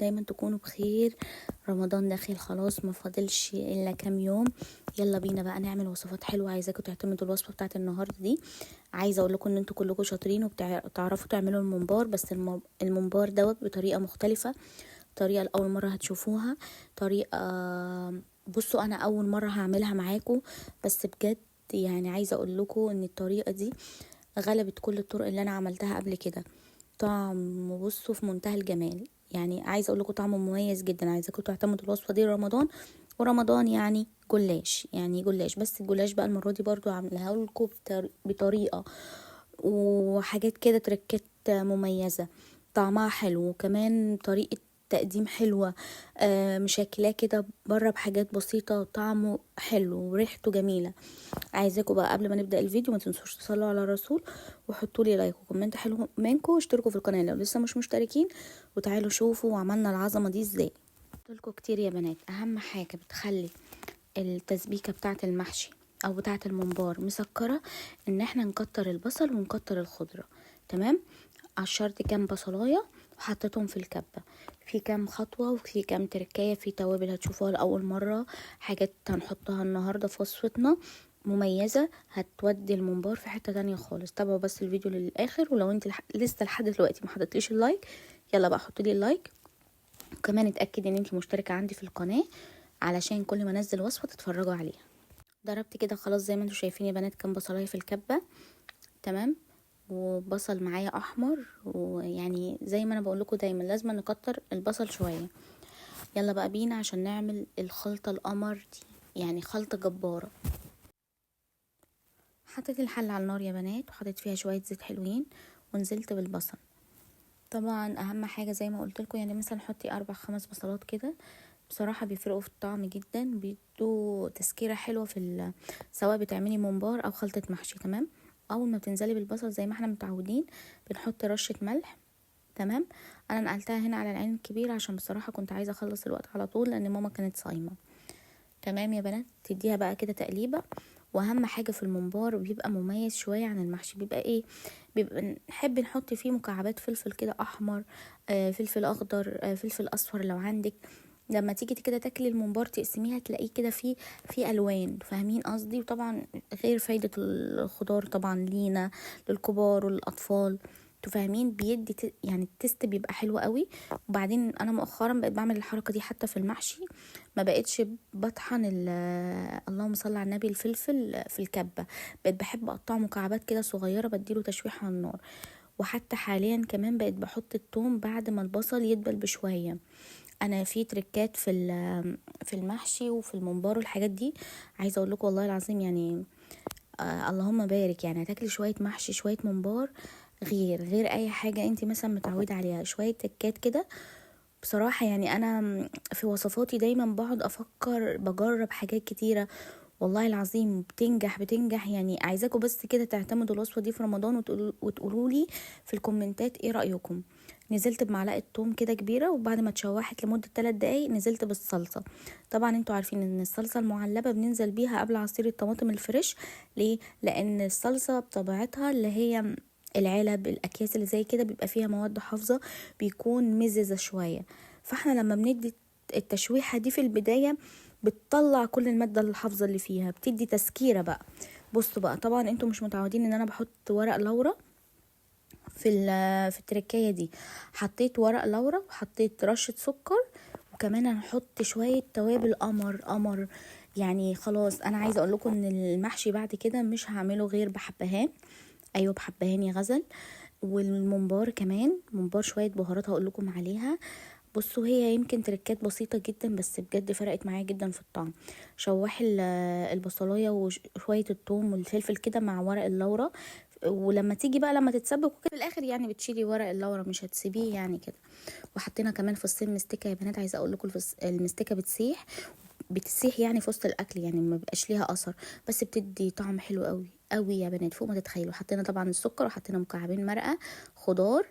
دايما تكونوا بخير. رمضان داخل خلاص، ما فاضلش الا كام يوم. يلا بينا بقى نعمل وصفات حلوه. عايزاكم تعتمدوا الوصفه بتاعت النهارده دي. عايزه اقول لكم ان انتوا كلكم شاطرين وبتعرفوا تعملوا الممبار، بس الممبار دوت بطريقه مختلفه، طريقه لاول مره هتشوفوها. طريقه بصوا انا اول مره هعملها معاكم، بس بجد يعني عايزه اقول لكم ان الطريقه دي غلبت كل الطرق اللي انا عملتها قبل كده. طعم بصوا في منتهى الجمال، يعني عايزه اقول لكم طعمه مميز جدا. عايزاكم تعتمدوا الوصفه دي رمضان. ورمضان يعني جلاش، يعني جلاش، بس الجلاش بقى المره دي برضو عاملاها لكم بطريقه وحاجات كده تركات مميزه، طعمها حلو، وكمان طريقه تقديم حلوة. مشكلاه كده بره بحاجات بسيطة، طعمه حلو وريحته جميلة. عايزاكم بقى قبل ما نبدأ الفيديو ما تنسوش تصلوا على الرسول، وحطوا لي لايك وكومنت حلو منكم، واشتركوا في القناة لو لسه مش مشتركين، وتعالوا شوفوا عملنا العظمة دي ازاي. قلتلكوا كتير يا بنات، اهم حاجة بتخلي التسبيكة بتاعة المحشي او بتاعة الممبار مسكرة ان احنا نكتر البصل ونكتر الخضرة. تمام. قشرت كام بصلايه وحطيتهم في الكبه، في كام خطوه وفي كام تركايه، في توابل هتشوفوها لاول مره، حاجات هنحطها النهارده في وصفتنا مميزه هتودي الممبار في حته تانية خالص. تابعوا بس الفيديو للاخر، ولو انت لسه لحد دلوقتي ما حطيتليش اللايك، يلا بقى حطوا لي اللايك، وكمان اتاكد ان انت مشتركه عندي في القناه علشان كل ما انزل وصفه تتفرجوا عليها. ضربت كده خلاص زي ما انتم شايفين يا بنات كام بصلايه في الكبه. تمام. وبصل معايا احمر، ويعني زي ما انا بقول لكم دايما لازم نكتر البصل شويه. يلا بقى بينا عشان نعمل الخلطه القمر دي، يعني خلطه جباره. حطيت الحله على النار يا بنات، وحطيت فيها شويه زيت حلوين، ونزلت بالبصل. طبعا اهم حاجه زي ما قلت لكم، يعني مثلا حطي 4-5 بصلات كده، بصراحه بيفرقوا في الطعم جدا، بيدوا تسكيره حلوه في سواء بتعملي ممبار او خلطه محشي. تمام. اول ما بتنزلي بالبصل زي ما احنا متعودين بنحط رشه ملح. تمام. انا نقلتها هنا على العين الكبيره عشان بصراحه كنت عايزه اخلص الوقت على طول لان ماما كانت صايمه. تمام يا بنات، تديها بقى كده تقليبه. واهم حاجه في الممبار بيبقى مميز شويه عن المحشي، بيبقى ايه؟ بيبقى نحب نحط فيه مكعبات فلفل كده احمر، فلفل اخضر، فلفل اصفر لو عندك. لما تيجي كده تاكلي الممبار تقسميها تلاقيه كده فيه الوان، فاهمين قصدي؟ وطبعا غير فايده الخضار طبعا لينا للكبار والاطفال، انتوا فاهمين، بيدي يعني التست بيبقى حلو قوي. وبعدين انا مؤخرا بقيت بعمل الحركه دي حتى في المحشي، ما بقتش بطحن اللهم صل على النبي الفلفل في الكبه، بقيت بحب اقطعه مكعبات كده صغيره بديله تشويح على النار. وحتى حاليا كمان بقيت بحط الثوم بعد ما البصل يدبل بشويه. انا في تريكات في المحشي وفي الممبار والحاجات دي، عايزه اقول لكم والله العظيم يعني اللهم بارك، يعني هتاكلي شويه محشي شويه ممبار غير اي حاجه انت مثلا متعوده عليها، شويه تكات كده. بصراحه يعني انا في وصفاتي دايما بقعد افكر بجرب حاجات كتيره، والله العظيم بتنجح. يعني عايزاكم بس كده تعتمدوا الوصفه دي في رمضان وتقولوا لي في الكومنتات ايه رايكم. نزلت بمعلقه توم كده كبيره، وبعد ما اتشوحت لمده 3 دقايق نزلت بالصلصه. طبعا انتوا عارفين ان الصلصه المعلبه بننزل بيها قبل عصير الطماطم الفريش. ليه؟ لان الصلصه بطبيعتها اللي هي العلب الاكياس اللي زي كده بيبقى فيها مواد حافظه، بيكون مززه شويه. فاحنا لما بندي التشويحه دي في البدايه بتطلع كل الماده الحافظه اللي فيها، بتدي تسكيره بقى. بصوا بقى، طبعا انتوا مش متعودين ان انا بحط ورق لورا في التركية دي. حطيت ورق لورا وحطيت رشة سكر، وكمان هنحط شوية توابل قمر. يعني خلاص انا عايزة اقول لكم ان المحشي بعد كده مش هعمله غير بحبهان. ايوه بحبهان يا غزل. والممبار كمان ممبار شوية بهارات هقول لكم عليها. بصوا هي يمكن تركات بسيطة جدا بس بجد فرقت معايا جدا في الطعم. شوح البصلاية وشوية الثوم والفلفل كده مع ورق اللورا، ولما تيجي بقى لما تتسبك وكده في الاخر يعني بتشيلي ورق اللورا، مش هتسيبيه يعني كده. وحطينا كمان فصين مستكه يا بنات، عايزه اقول لكم المستكه بتسيح يعني في وسط الاكل، يعني ما بيبقاش ليها اثر، بس بتدي طعم حلو قوي قوي يا بنات فوق ما تتخيلوا. حطينا طبعا السكر، وحطينا مكعبين مرقه خضار.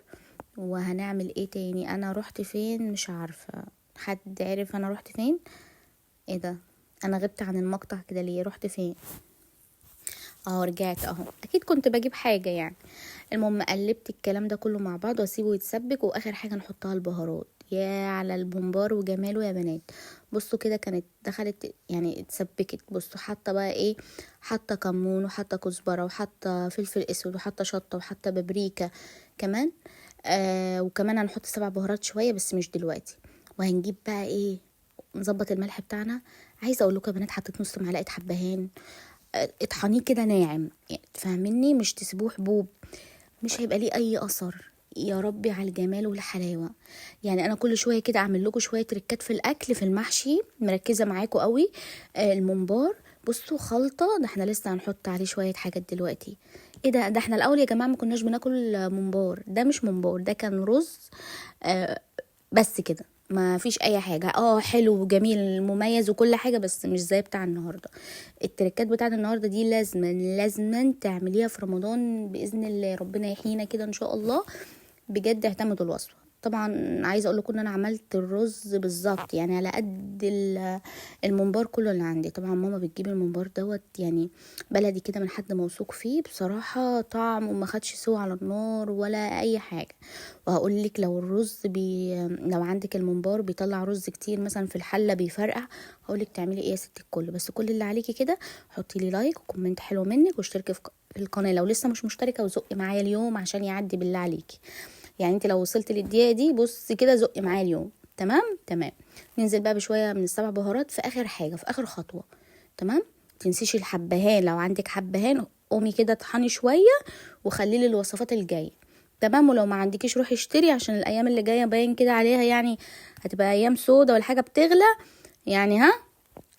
وهنعمل ايه تاني؟ انا رحت فين مش عارفه، حد عرف انا رحت فين؟ ايه ده، انا غبت عن المقطع كده ليه؟ رحت فين؟ اهو رجعت اهو، اكيد كنت بجيب حاجه يعني. المهم قلبت الكلام ده كله مع بعض واسيبه يتسبك، واخر حاجه نحطها البهارات. يا على الممبار وجماله يا بنات. بصوا كده كانت دخلت يعني اتسبكت. بصوا حاطه بقى ايه، حاطه كمون وحاطه كزبره وحاطه فلفل اسود وحاطه شطه وحاطه بابريكا كمان. وكمان هنحط 7 بهارات شويه بس مش دلوقتي. وهنجيب بقى ايه، نظبط الملح بتاعنا. عايزه اقول لكم يا بنات حطيت نص معلقه حبهان. اطحنيه كده ناعم يعني تفهمني، مش تسيبوه حبوب، مش هيبقى ليه اي اثر. يا ربي على الجمال والحلاوه. يعني انا كل شويه كده اعمل لكم شويه تريكات في الاكل في المحشي، مركزه معاكم قوي. الممبار بصوا خلطه، ده احنا لسه هنحط عليه شويه حاجات دلوقتي. ايه ده احنا الاول يا جماعه ما كناش بناكل ممبار، ده مش ممبار، ده كان رز. آه بس كده ما فيش اي حاجه. حلو وجميل مميز وكل حاجه بس مش زي بتاع النهارده. التركات بتاعت النهارده دي لازما تعمليها في رمضان باذن الله، ربنا يحيينا كده ان شاء الله. بجد اعتمدوا الوصفه. طبعا عايزه اقول لكم ان انا عملت الرز بالظبط يعني على قد الممبار كله اللي عندي. طبعا ماما بتجيب الممبار دوت يعني بلدي كده من حد موثوق فيه بصراحه، طعم وما خدش سوا على النار ولا اي حاجه. وهقول لك لو لو عندك الممبار بيطلع رز كتير مثلا في الحله بيفرقع، هقول لك تعملي ايه يا ست الكل. بس كل اللي عليكي كده حطي لي لايك وكومنت حلو منك واشتركي في القناه لو لسه مش مشتركه، وزقي معايا اليوم عشان يعدي بالله عليكي. يعني انت لو وصلت للدقيقه دي بصي كده زقي معايا اليوم. تمام تمام. ننزل بقى بشويه من ال7 بهارات في اخر حاجه في اخر خطوه. تمام. تنسيش الحبهان، لو عندك حبهان قومي كده طحني شويه وخليه للوصفات الجايه. تمام. ولو ما عندكيش روحي اشتري عشان الايام اللي جايه باين كده عليها يعني هتبقى ايام سودا والحاجه بتغلى يعني.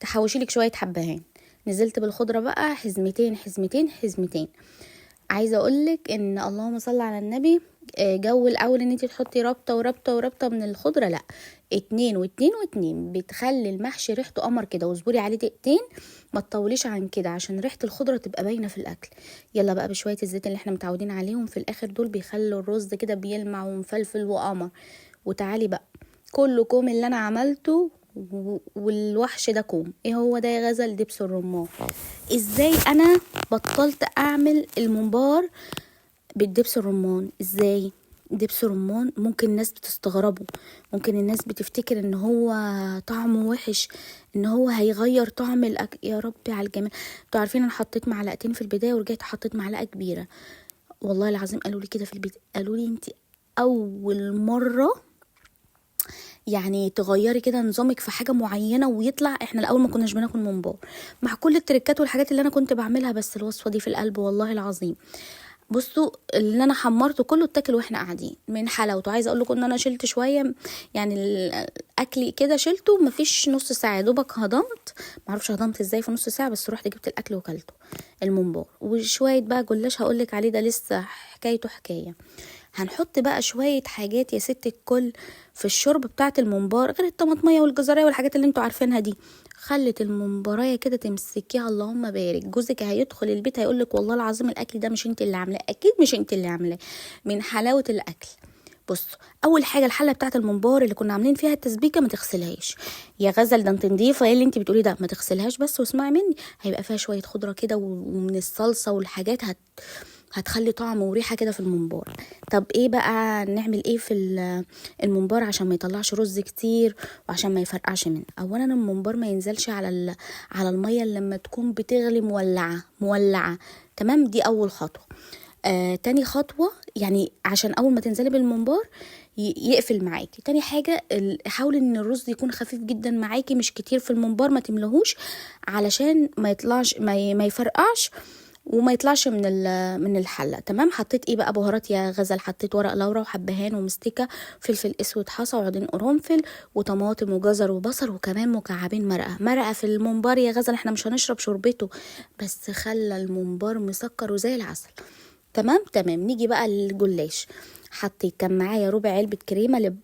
تحوشي لك شويه حبهان. نزلت بالخضره بقى حزمتين حزمتين حزمتين. عايزه اقولك ان اللهم صل على النبي، جو الاول ان انت تحطي ربطه وربطه وربطه من الخضره، لا، 2 و2 و2 بتخلي المحشي ريحته قمر كده. واصبري عليه دقيقتين، ما تطوليش عن كده عشان ريحه الخضره تبقى باينه في الاكل. يلا بقى بشويه الزيت اللي احنا متعودين عليهم في الاخر دول بيخلوا الرز كده بيلمع ومفلفل وقمر. وتعالي بقى كله كوم اللي انا عملته والوحش ده كوم. ايه هو ده يا غزل؟ دبس الرمان. ازاي انا بطلت اعمل الممبار بالدبس الرمان؟ ازاي؟ دبس الرمان ممكن الناس بتستغربه، ممكن الناس بتفتكر ان هو طعمه وحش، ان هو هيغير طعم الاكل. يا ربي على الجمال. انتوا عارفين انا حطيت معلقتين في البدايه ورجعت حطيت معلقه كبيره. والله العظيم قالوا لي كده في البيت، قالوا لي انت اول مره يعني تغيري كده نظامك في حاجه معينه ويطلع. احنا الاول ما كناش بناكل ممبار مع كل التركات والحاجات اللي انا كنت بعملها، بس الوصفه دي في القلب والله العظيم. بصوا اللي انا حمرته كله اتاكل واحنا قاعدين من حلاوته. عايزه اقول لكم ان انا شلت شويه يعني الاكل كده شلته مفيش نص ساعه دوبك هضمت. معرفش هضمت ازاي في نص ساعه، بس رحت جبت الاكل وكلته. الممبار وشويه بقى جلاش هقولك عليه ده لسه حكايته حكايه. هنحط بقى شويه حاجات يا ست الكل في الشرب بتاعه الممبار غير الطماطميه والجزريه والحاجات اللي انتوا عارفينها دي. خلت الممبرايه كده تمسكيها اللهم بارك. جوزك هيدخل البيت هيقولك والله العظيم الاكل ده مش انت اللي عاملاه. اكيد مش انت اللي عاملاه من حلاوه الاكل. بصوا اول حاجه الحله بتاعه الممبار اللي كنا عاملين فيها التسبيكه ما تغسلهاش يا غزل، ده انت نضيفه. ايه اللي انت بتقولي ده؟ ما تغسلهاش بس واسمعي مني. هيبقى فيها شويه خضره كده ومن الصلصه والحاجات هتخلي طعم وريحه كده في الممبار. طب ايه بقى نعمل ايه في الممبار عشان ما يطلعش رز كتير وعشان ما يفرقعش منه؟ اولا الممبار ما ينزلش على الميه اللي لما تكون بتغلي مولعه مولعه. تمام. دي اول خطوه. تاني خطوه يعني عشان اول ما تنزلي بالممبار يقفل معاكي. تاني حاجه حاولي ان الرز يكون خفيف جدا معاكي مش كتير في الممبار، ما تملهوش علشان ما يطلعش ما يفرقعش وما يطلعش من الحله. تمام. حطيت ايه بقى بهارات يا غزل؟ حطيت ورق لورا وحبهان ومستكه فلفل اسود حصى وعودين قرنفل وطماطم وجزر وبصل وكمان مكعبين مرقه في الممبار يا غزل. احنا مش هنشرب شوربته بس خلى الممبار مسكر وزي العسل. تمام تمام. نيجي بقى للجلاش. حطيت كان معايا ربع علبه كريمه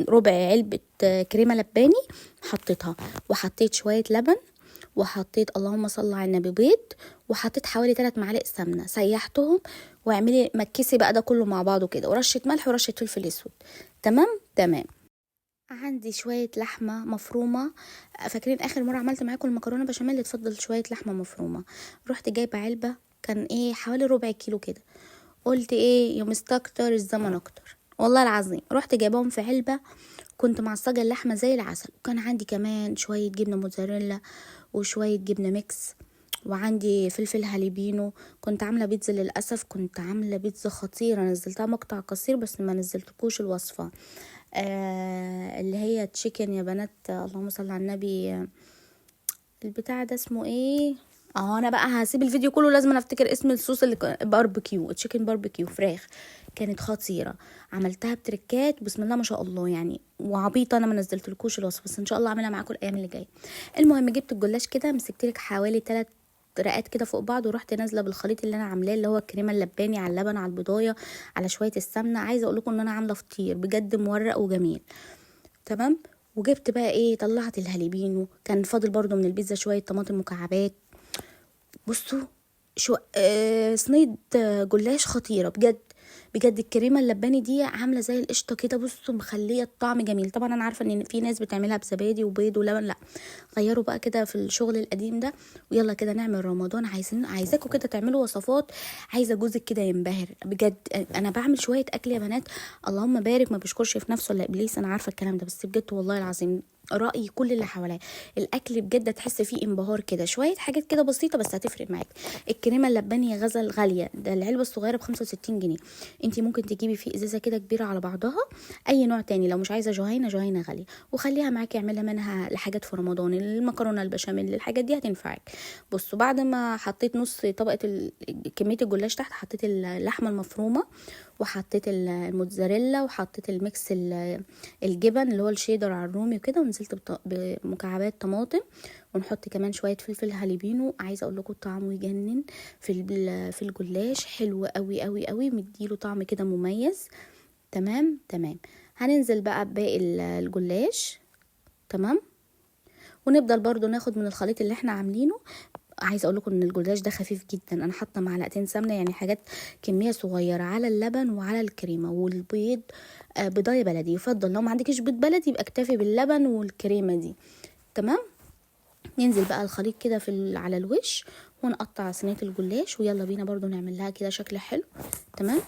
ربع علبه كريمه لباني حطيتها، وحطيت شويه لبن، وحطيت اللهم صل على النبي بيض، وحطيت حوالي 3 معالق سمنه سيحتهم. واعملي مكسي بقى ده كله مع بعضه كده ورشه ملح ورشه فلفل اسود. تمام تمام. عندي شويه لحمه مفرومه. فاكرين اخر مره عملت معاكم المكرونه بشاميل اتفضل شويه لحمه مفرومه. رحت جايبه علبه كان ايه حوالي ربع كيلو كده. قلت ايه يا مستكتر الزمن اكتر، والله العظيم رحت جايباهم في علبة، كنت معصجة اللحمة زي العسل، وكان عندي كمان شوية جبنة موتزاريلا وشوية جبنة ميكس، وعندي فلفل هاليبينو. كنت عاملة بيتزا، للأسف كنت عاملة بيتزا خطيرة، نزلتها مقطع قصير بس ما نزلتكوش الوصفة. اللي هي تشيكن يا بنات، اللهم صل على النبي. البتاع ده اسمه ايه؟ انا بقى هسيب الفيديو كله، لازم أنا افتكر اسم الصوص اللي باربيكيو، تشيكن باربيكيو فراخ، كانت خطيره. عملتها بتركات بسم الله ما شاء الله يعني، وعبيطه انا ما نزلتلكوش الوصفه، بس ان شاء الله اعملها معاكم الايام اللي جايه. المهم جبت الجلاش كده، مسكتلك حوالي 3 رقات كده فوق بعض، ورحت نازله بالخليط اللي انا عاملاه، اللي هو الكريمه اللباني على اللبن على البضايه على شويه السمنه. عايزه اقول لكم ان انا عامله فطير بجد مورق وجميل. تمام. وجبت بقى ايه، طلعت الهاليبينو، كان فاضل برضو من البيتزا شويه طماطم مكعبات. بصوا، شو صينيه جلاش خطيره بجد. بجد الكريمه اللباني دي عامله زي القشطه كده، بصوا مخليه الطعم جميل. طبعا انا عارفه ان في ناس بتعملها بزبادي وبيض ولبن، لا، غيروا بقى كده في الشغل القديم ده. ويلا كده نعمل رمضان، عايزاكم كده تعملوا وصفات، عايزه جوزك كده ينبهر بجد. انا بعمل شويه اكل يا بنات، اللهم بارك، ما بيشكرش في نفسه الا ابليس، انا عارفه الكلام ده، بس بجد والله العظيم رأي كل اللي حواليا، الاكل بجد تحس فيه انبهار كده، شويه حاجات كده بسيطه بس هتفرق معاك. الكريمه اللباني غزل غاليه، ده العلبه الصغيره ب 65 جنيه. انت ممكن تجيبي فيه ازازه كده كبيره على بعضها، اي نوع تاني، لو مش عايزه جهينه، جهينه غاليه، وخليها معاكي، اعملها منها لحاجات في رمضان، المكرونه البشاميل، الحاجات دي هتنفعك. بصوا، بعد ما حطيت نص طبقه كميه الجلاش تحت، حطيت اللحمه المفرومه، وحطيت الموتزاريلا، وحطيت الميكس الجبن اللي هو الشيدر على الرومي وكده، ونزلت بمكعبات طماطم، ونحط كمان شويه فلفل هاليبينو. عايزه اقول لكم طعمه يجنن في الجلاش، حلو قوي قوي قوي، مديله طعم كده مميز. تمام تمام. هننزل بقى بباقي الجلاش. تمام. ونفضل برضو ناخد من الخليط اللي احنا عاملينه. عايزه اقول لكم ان الجلاش ده خفيف جدا، انا حاطه معلقتين سمنه، يعني حاجات كميه صغيره على اللبن وعلى الكريمه والبيض. بيضايه بلدي يفضل، لو ما عندكش بيض بلدي يبقى اكتفي باللبن والكريمه دي. تمام. ننزل بقى الخليط كده على الوش، ونقطع صينيه الجلاش، ويلا بينا برضو نعمل لها كده شكل حلو. تمام.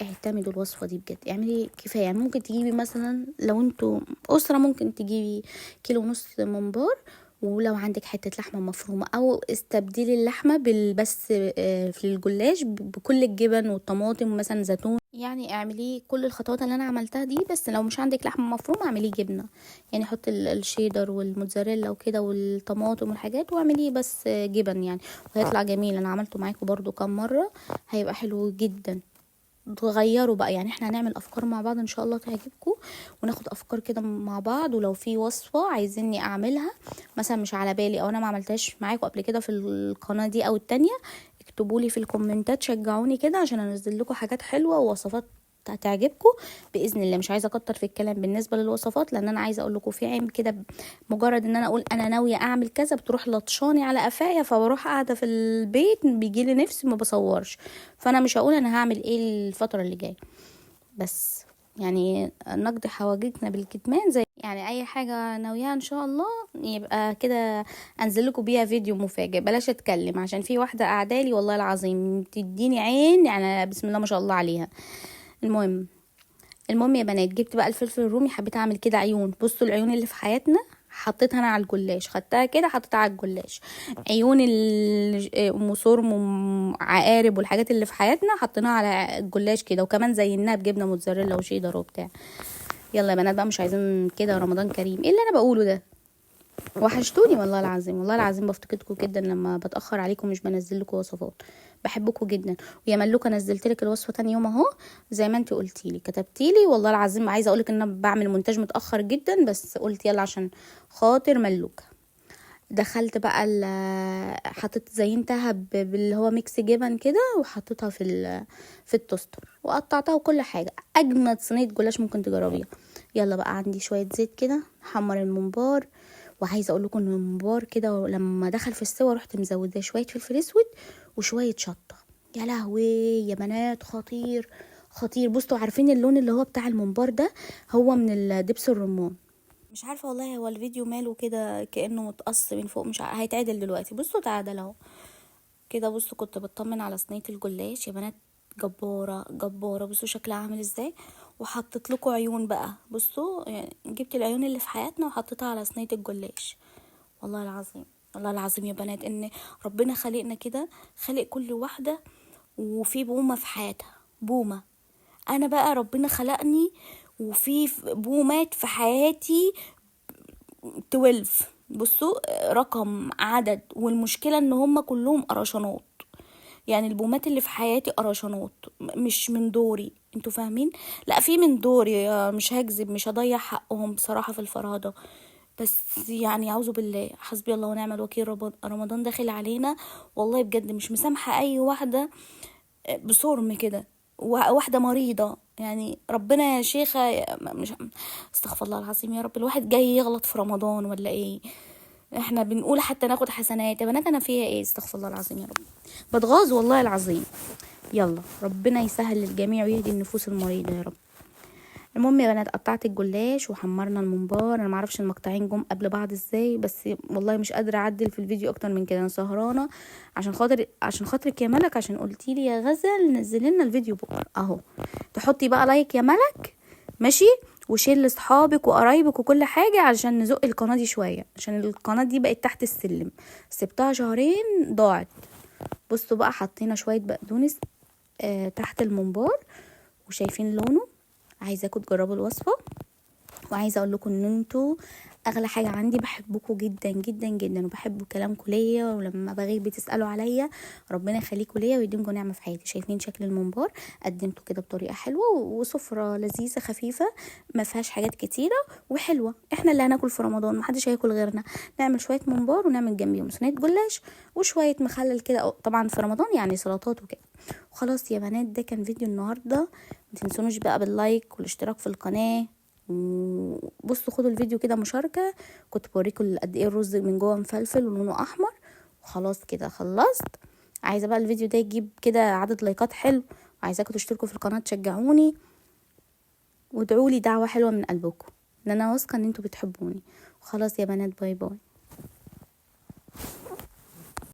اعتمدوا الوصفه دي بجد، اعملي كفايه، يعني ممكن تجيبي مثلا لو انتوا اسره ممكن تجيبي كيلو ونص ممبار، ولو عندك حته لحمه مفرومه، او استبدلي اللحمه بس في الجلاش بكل الجبن والطماطم ومثلا زيتون، يعني اعملي كل الخطوات اللي انا عملتها دي، بس لو مش عندك لحمه مفرومه اعمليه جبنه، يعني حطي الشيدر والموتزاريلا وكده والطماطم والحاجات، واعمليه بس جبن يعني، وهيطلع جميل. انا عملته معاكم برضو كام مره، هيبقى حلو جدا. تغيروا بقى، يعني احنا هنعمل افكار مع بعض ان شاء الله تعجبكم، وناخد افكار كده مع بعض. ولو في وصفه عايزيني اعملها مثلا مش على بالي، او انا ما عملتهاش معاكم قبل كده في القناه دي او التانية، اكتبوا لي في الكومنتات، شجعوني كده عشان انزل لكم حاجات حلوه ووصفات هتعجبكم باذن الله. مش عايزه اكتر في الكلام بالنسبه للوصفات، لان انا عايزه اقول لكم في عيب كده، مجرد ان انا اقول انا ناويه اعمل كذا بتروح لطشاني على قفايا، فبروح قاعده في البيت بيجيلي نفسي ما بصورش. فانا مش هقول انا هعمل ايه الفتره اللي جايه، بس يعني نقضي حوائجنا بالكتمان، زي يعني اي حاجه ناويها ان شاء الله يبقى كده انزل لكم بيها فيديو مفاجئ. بلاش اتكلم، عشان في واحده قاعدالي والله العظيم تديني عين، يعني بسم الله ما شاء الله عليها. المهم، يا بنات، جبت بقى الفلفل الرومي، حبيت اعمل كده عيون. بصوا العيون اللي في حياتنا حطيتها انا على الجلاش، خدتها كده حطيتها على الجلاش. عيون ام سرم عقارب والحاجات اللي في حياتنا حطيناها على الجلاش كده، وكمان زيناها بجبنه موتزاريلا وشيدر وبتاع. يلا يا بنات بقى، مش عايزين كده، رمضان كريم، ايه اللي انا بقوله ده؟ وحشتوني والله العظيم، والله العظيم بفتقدكم جدا لما بتاخر عليكم مش بنزل لكم وصفات. بحبكم جدا. ويا ملوكه نزلت لك الوصفه تاني يوم اهو، زي ما انت قلتي لي كتبتي لي، والله العظيم عايزه اقول لك ان انا بعمل مونتاج متاخر جدا، بس قلت يلا عشان خاطر ملوكه. دخلت بقى حطيت زينتها باللي هو ميكس جبن كده، وحطيتها في التوستر، وقطعتها وكل حاجه، اجمد صينيه جلاش ممكن تجربيها. يلا بقى، عندي شويه زيت كده حمر الممبار، وعايزه اقول لكم ان الممبار كده لما دخل في السوا رحت مزوده شويه فلفل اسود وشويه شطه. يا لهوي يا بنات، خطير خطير. بصوا، عارفين اللون اللي هو بتاع الممبار ده، هو من الدبس الرمان. مش عارفه والله هو الفيديو ماله كده كانه متقص من فوق، مش هيتعدل دلوقتي. بصوا تعادل اهو كده. بصوا، كنت بطمن على صينيه الجلاش يا بنات، جبارة جبارة. بصوا شكلها عامل ازاي. وحطيت لكم عيون بقى، بصوا يعني جبت العيون اللي في حياتنا وحطيتها على صينية الجلاش. والله العظيم، والله العظيم يا بنات ان ربنا خلقنا كده، خلق كل واحدة وفي بومة في حياتها، بومة. انا بقى ربنا خلقني وفي بومات في حياتي 12. بصوا رقم عدد، والمشكلة ان هم كلهم قرشانات. يعني البومات اللي في حياتي قرشانات، مش من دوري، انتوا فاهمين؟ لا في من دوري، مش هكذب، مش هضيع حقهم بصراحة في الفرادة. بس يعني اعوذ بالله، حسبي الله ونعم الوكيل. رمضان داخل علينا، والله بجد مش مسامحة اي واحدة بصرم كده، واحدة مريضة. يعني ربنا يا شيخة مش، استغفر الله العظيم يا رب، الواحد جاي يغلط في رمضان ولا ايه؟ احنا بنقول حتى ناخد حسنات يا بنات، انا فيها ايه؟ استغفر الله العظيم يا رب، بتغاظ والله العظيم. يلا ربنا يسهل للجميع ويهدي النفوس المريضة يا رب. المهم يا بنات، قطعت الجلاش وحمرنا الممبار. انا معرفش المقطعين جم قبل بعض ازاي، بس والله مش قادره اعدل في الفيديو اكتر من كده، انا سهرانه عشان خاطرك يا ملك، عشان قلتي لي يا غزل نزلي لنا الفيديو بكره اهو. تحطي بقى لايك يا ملك، ماشي، وشير لاصحابك وقرايبك وكل حاجه علشان نزق القناه دي شويه، عشان القناه دي بقت تحت السلم، سبتها شهرين ضاعت. بصوا بقى حطينا شويه بقدونس تحت الممبار، وشايفين لونه. عايزاكم تجربوا الوصفه، وعايزه اقول لكم ان انتوا اغلى حاجه عندي، بحبكم جدا جدا جدا، وبحب كلامكم ليا، ولما بغيب بتسالوا عليا. ربنا يخليكم ليا ويديمكم نعمه في حياتي. شايفين شكل الممبار؟ قدمته كده بطريقه حلوه، وسفره لذيذه خفيفه، ما فيهاش حاجات كتيره وحلوه. احنا اللي هناكل في رمضان، محدش هياكل غيرنا. نعمل شويه ممبار ونعمل جنبيهم صينيه جلاش وشويه مخلل كده، طبعا في رمضان يعني سلطات وكده. وخلاص يا بنات، ده كان فيديو النهارده. متنسونوش بقى باللايك والاشتراك في القناه. بصوا خدوا الفيديو كده مشاركة، كنت بوريكم قد ايه الرز من جوه مفلفل ولونه احمر. وخلاص كده خلصت. عايزة بقى الفيديو ده يجيب كده عدد لايكات حلو، وعايزاكم تشتركوا في القناة تشجعوني، وادعولي دعوة حلوة من قلبكم، ان انا واثقة ان انتوا بتحبوني. وخلاص يا بنات، باي باي.